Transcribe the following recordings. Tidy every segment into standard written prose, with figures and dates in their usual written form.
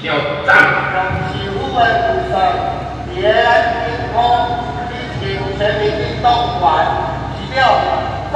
调赞。用起雾为主声，别天空，激情全民运动馆起调赞。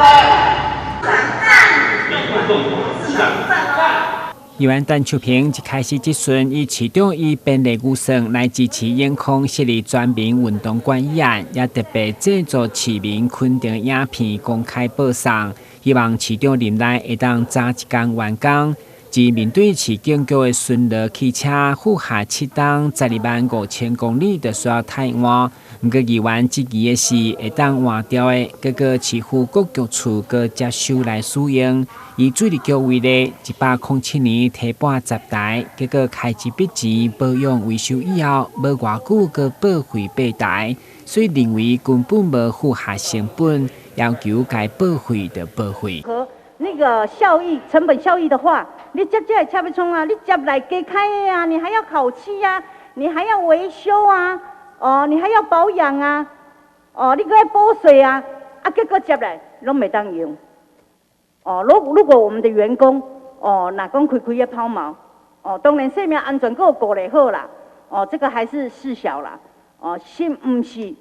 台湾陈树平一开始即阵以市长以便利预算来支持眼眶设立全民运动馆议案，也特别制作市民肯定影片公开播送，希望市长任内会当早一天完工。而面对市警局的巡逻汽车赴下7档125000公里，就需要汰换。不过议员质疑的是，会当换掉的，各个市府各局处各接收来使用。以水利局为例，107年提拨10台，结果开支笔钱保养维修以后，无偌久个报废8台，所以认为根本无符合成本，要求该报废就报废。和那个效益、成本效益的话，你接这车要创啊，你接来加开的啊，你还要烤漆啊，你还要维修啊，你还要保养啊，你搁要补水啊，结果接来拢袂当用。如果我们的员工哪讲开要抛锚，当然生命安全够顾得好啦，这个还是事小啦，心唔是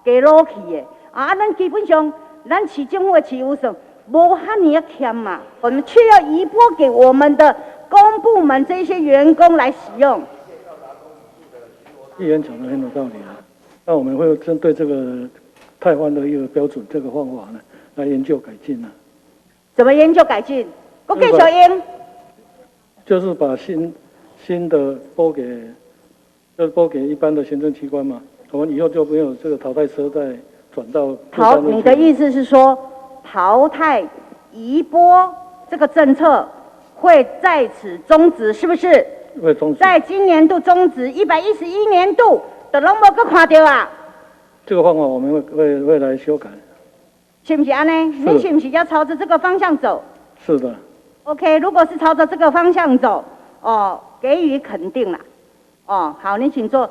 加落去的咱基本上咱市政府的市务上无遐尼啊欠嘛，我们却要移拨给我们的公部门这些员工来使用。议员讲的很有道理啊，那我们会针对这个汰换的一个标准，这个方法呢，来研究改进啊。怎么研究改进？我给小英，就是把新的拨给一般的行政机关嘛，我们以后就没有这个淘汰车再转到。你的意思是说，淘汰移拨这个政策会在此终止，是不是？会终止。在今年度终止，111年度的拢无搁看到啊。这个方法我们会来修改。是不是安呢？你是不是要朝着这个方向走？是的。OK， 如果是朝着这个方向走，给予肯定啦。好，你请坐。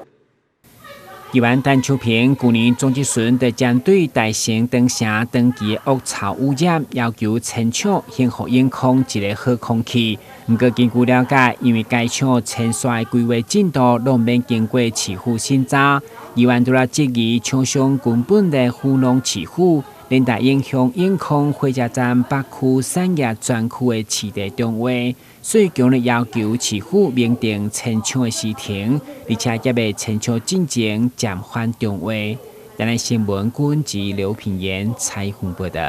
议员陈树平去年总集选就针对大城长城长期的恶臭污染，要求清厂先互眼眶一个好空气。不过根据了解，因为该厂清刷的规划进度拢免经过市府审查，议员除了质疑厂商根本在糊弄市府。连带影响眼眶火车站北区产业专区的市地中划，所以强烈要求市府明定清厂的时程，而且也要清厂进程暂缓中划。台南新闻军及刘品言采访报道。